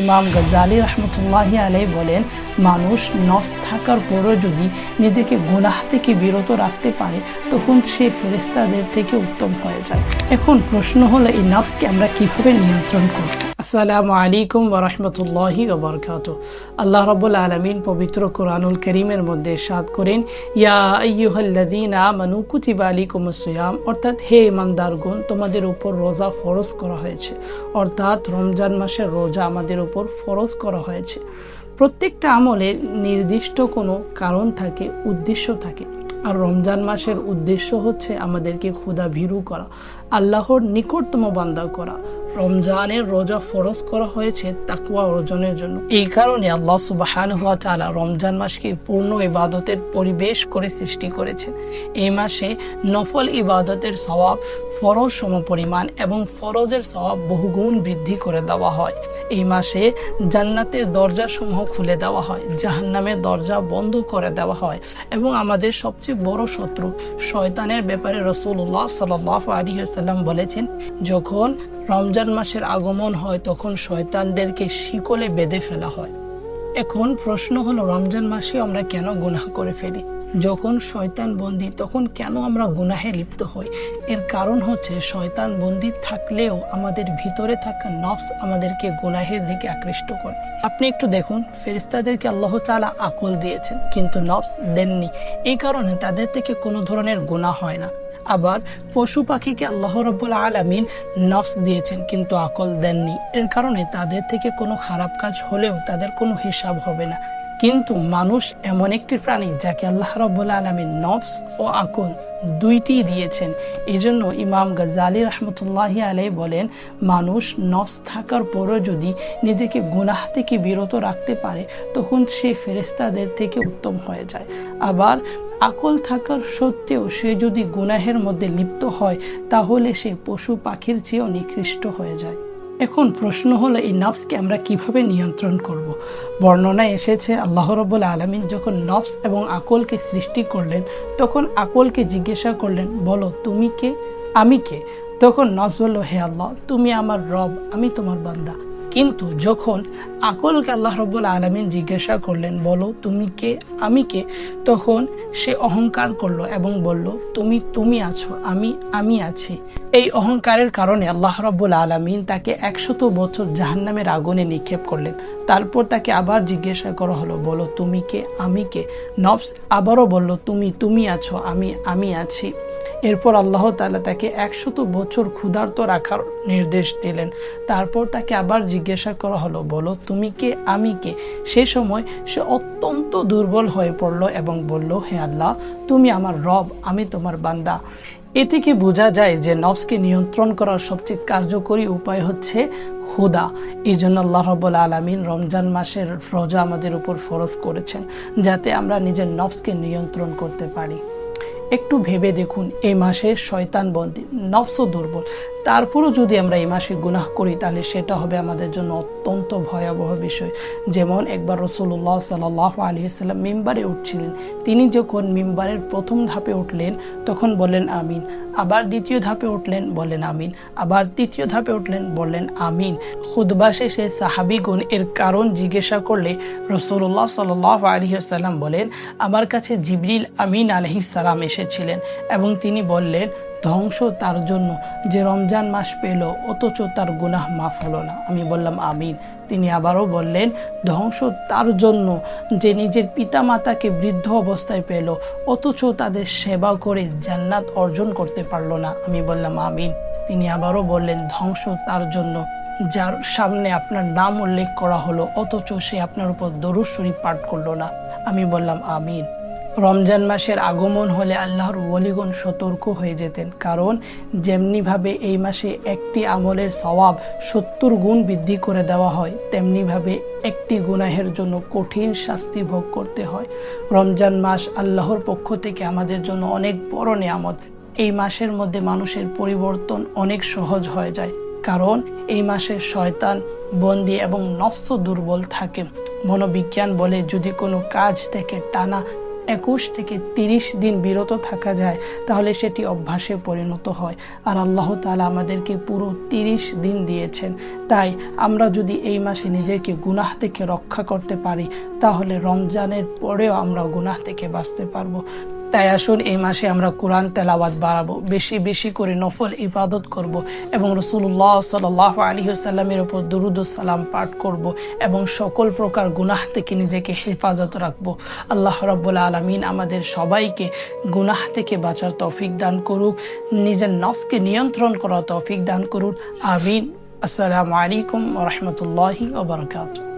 ইমাম গাজ্জালি রহমতুল্লাহি আলাইহি বলেন, মানুষ নফস থাকার পরও যদি নিজেকে গুনাহ থেকে বিরত রাখতে পারে তখন সে ফেরেশতাদের থেকে উত্তম হয়ে যায়। এখন প্রশ্ন হলো, এই নফসকে আমরা কিভাবে নিয়ন্ত্রণ করব? আসসালামু আলাইকুম ওয়া রাহমাতুল্লাহি ওয়া বারাকাতুহু। আল্লাহ রাব্বুল আলামিন পবিত্র কোরআনুল কারীমের মধ্যে ইরশাদ করেন, ইয়া আইয়ুহাল্লাযীনা আমানু কুতিবা আলাইকুমুস সিয়াম, অর্থাৎ হে ঈমানদারগণ, তোমাদের উপর রোজা ফরজ করা হয়েছে। অর্থাৎ রমজান মাসের রোজা আমাদের উপর ফরজ করা হয়েছে। প্রত্যেকটা আমলের নির্দিষ্ট কোনো কারণ থাকে, উদ্দেশ্য থাকে। আর রমজান মাসের উদ্দেশ্য হচ্ছে আমাদেরকে ক্ষুধা ভীরু করা, আল্লাহর নিকটতম বান্দা করা। রমজানের রোজা ফরজ করা হয়েছে তাকওয়া অর্জনের জন্য। এই কারণে আল্লাহ সুবহানাহু ওয়া তাআলা রমজান মাসকে পূর্ণ ইবাদতের পরিবেশ করে সৃষ্টি করেছেন। এই মাসে নফল ইবাদতের সওয়াব ফরজ সমপরিমাণ এবং ফরজের সওয়াব বহুগুণ বৃদ্ধি করে দেওয়া হয়। এই মাসে জান্নাতের দরজাসমূহ খুলে দেওয়া হয়, জাহান্নামের দরজা বন্ধ করে দেওয়া হয় এবং আমাদের সবচেয়ে বড় শত্রু শয়তানের ব্যাপারে রাসূলুল্লাহ সাল্লাল্লাহু আলাইহি ওয়াসাল্লাম বলেছেন, যখন রমজান মাসের আগমন হয় তখন শয়তানদেরকে শিকলে বেঁধে ফেলা হয়। এখন প্রশ্ন হলো, রমজান মাসে আমরা কেন গুনাহ করে ফেলি? যখন শয়তান বন্দী তখন কেন আমরা গুনাহে লিপ্ত হই? এর কারণ হচ্ছে, শয়তান বন্দী থাকলেও আমাদের ভিতরে থাকা নফস আমাদেরকে গুনাহের দিকে আকৃষ্ট করে। আপনি একটু দেখুন, ফেরেশতাদেরকে আল্লাহ তাআলা আকল দিয়েছেন কিন্তু নফস দেননি। এই কারণে তাদের থেকে কোনো ধরনের গুনাহ হয় না। আবার পশু পাখিকে আল্লাহ রাব্বুল আলামিন নফস দিয়েছেন কিন্তু আকল দেননি। এর কারণে তাদের থেকে কোনো খারাপ কাজ হলেও তাদের কোনো হিসাব হবে না। কিন্তু মানুষ এমন একটি প্রাণী যাকে আল্লাহ রাব্বুল আলামিন নফস ও আকল দুইটি দিয়েছেন। এজন্য ইমাম গাজ্জালি রহমতুল্লাহি আলাইহি বলেন, মানুষ নফস থাকার পরও যদি নিজেকে গুনাহ থেকে বিরত রাখতে পারে তখন সে ফেরেশতাদের থেকে উত্তম হয়ে যায়। আবার আকল থাকার সত্ত্বেও সে যদি গুনাহের মধ্যে লিপ্ত হয় তাহলে সে পশু পাখির চেয়েও নিকৃষ্ট হয়ে যায়। এখন প্রশ্ন হলো, এই নফসকে আমরা কিভাবে নিয়ন্ত্রণ করব? বর্ণনায় এসেছে, আল্লাহ রাব্বুল আলামিন যখন নফস এবং আকলকে সৃষ্টি করলেন তখন আকলকে জিজ্ঞাসা করলেন, বলো তুমি কে, আমি কে? তখন নফস বলল, হে আল্লাহ, তুমি আমার রব, আমি তোমার বান্দা। কিন্তু যখন আকলকে আল্লাহ রাব্বুল আলামিন জিজ্ঞাসা করলেন, বলো তুমি কে, আমি কে, তখন সে অহংকার করলো এবং বলল, তুমি আছো, আমি আছি। এই অহংকারের কারণে আল্লাহ রাব্বুল আলামিন তাকে 100 বছর জাহান্নামের আগুনে নিক্ষেপ করলেন। তারপর তাকে আবার জিজ্ঞাসা করা হলো, বলো তুমি কে, আমি কে? নফস আবারও বলল, তুমি আছো, আমি আছি। এরপর আল্লাহ তাআলা তাকে 100 বছর ক্ষুধার্ত রাখার নির্দেশ দিলেন। তারপর তাকে আবার জিজ্ঞাসা করা হলো, বলো তুমি কে, আমি কে? সেই সময় সে অত্যন্ত দুর্বল হয়ে পড়ল এবং বলল, হে আল্লাহ, তুমি আমার রব, আমি তোমার বান্দা। এ থেকে বোঝা যায় যে নফসকে নিয়ন্ত্রণ করার সবচেয়ে কার্যকরী উপায় হচ্ছে ক্ষুধা। এই জন্য আল্লাহ রাব্বুল আলামিন রমজান মাসের রোজা আমাদের উপর ফরজ করেছেন, যাতে আমরা নিজের নফসকে নিয়ন্ত্রণ করতে পারি। একটু ভেবে দেখুন, এই মাসে শয়তান বন্দী, নফসও দুর্বল, তারপরও যদি আমরা এই মাসে গুনাহ করি তাহলে সেটা হবে আমাদের জন্য অত্যন্ত ভয়াবহ বিষয়। যেমন একবার রাসূলুল্লাহ সাল্লাল্লাহু আলাইহি ওয়াসাল্লাম মিম্বারে উঠছিলেন। তিনি যখন মিম্বারের প্রথম ধাপে উঠলেন তখন বললেন আমিন, আবার দ্বিতীয় ধাপে উঠলেন বললেন আমিন, আবার তৃতীয় ধাপে উঠলেন বললেন আমিন। খুতবা শেষে সাহাবীগণ এর কারণ জিজ্ঞাসা করলে রাসূলুল্লাহ সাল্লাল্লাহু আলাইহি ওয়াসাল্লাম বলেন, আমার কাছে জিবরিল আমিন আলাইহিস সালাম এসেছিলেন এবং তিনি বললেন, ধ্বংস তার জন্য যে রমজান মাস পেল অথচ তার গুনাহ মাফ হলো না। আমি বললাম আমিন। তিনি আবারও বললেন, ধ্বংস তার জন্য যে নিজের পিতা মাতাকে বৃদ্ধ অবস্থায় পেল অথচ তাদের সেবা করে জান্নাত অর্জন করতে পারলো না। আমি বললাম আমিন। তিনি আবারও বললেন, ধ্বংস তার জন্য যার সামনে আপনার নাম উল্লেখ করা হলো অথচ সে আপনার উপর দরুদ শরীফ পাঠ করলো না। আমি বললাম আমিন। রমজান মাসের আগমন হলে আল্লাহর ওয়ালিগণ সতর্ক হয়ে যেতেন, কারণ যেমনিভাবে এই মাসে একটি আমলের সওয়াব 70 গুণ বৃদ্ধি করে দেওয়া হয়, তেমনিভাবে একটি গুনাহের জন্য কঠিন শাস্তি ভোগ করতে হয়। রমজান মাস আল্লাহর পক্ষ থেকে আমাদের জন্য অনেক বড় নিয়ামত। এই মাসের মধ্যে মানুষের পরিবর্তন অনেক সহজ হয়ে যায়, কারণ এই মাসে শয়তান বন্দী এবং নফস দুর্বল থাকে। মনোবিজ্ঞান বলে, যদি কোনো কাজ থেকে টানা 21 থেকে 30 দিন বিরত থাকা যায় তাহলে সেটি অভ্যাসে পরিণত হয়। আর আল্লাহ তাআলা আমাদেরকে পুরো 30 দিন দিয়েছেন। তাই আমরা যদি এই মাসে নিজেকে গুনাহ থেকে রক্ষা করতে পারি তাহলে রমজানের পরেও আমরা গুনাহ থেকে বাঁচতে পারবো। তাই আসুন এই মাসে আমরা কোরআন তেলাওয়াত বাড়াবো, বেশি বেশি করে নফল ইবাদত করব এবং রাসূলুল্লাহ সাল্লাল্লাহু আলাইহি ওয়াসাল্লামের উপর দুরূদ ও সালাম পাঠ করব এবং সকল প্রকার গুনাহ থেকে নিজেকে হেফাজত রাখব। আল্লাহ রাব্বুল আলামিন আমাদের সবাইকে গুনাহ থেকে বাঁচার তৌফিক দান করুক, নিজের নফসকে নিয়ন্ত্রণ করার তৌফিক দান করুন। আমিন। আসসালামু আলাইকুম ওয়া রাহমাতুল্লাহি ওয়া বারাকাতুহু।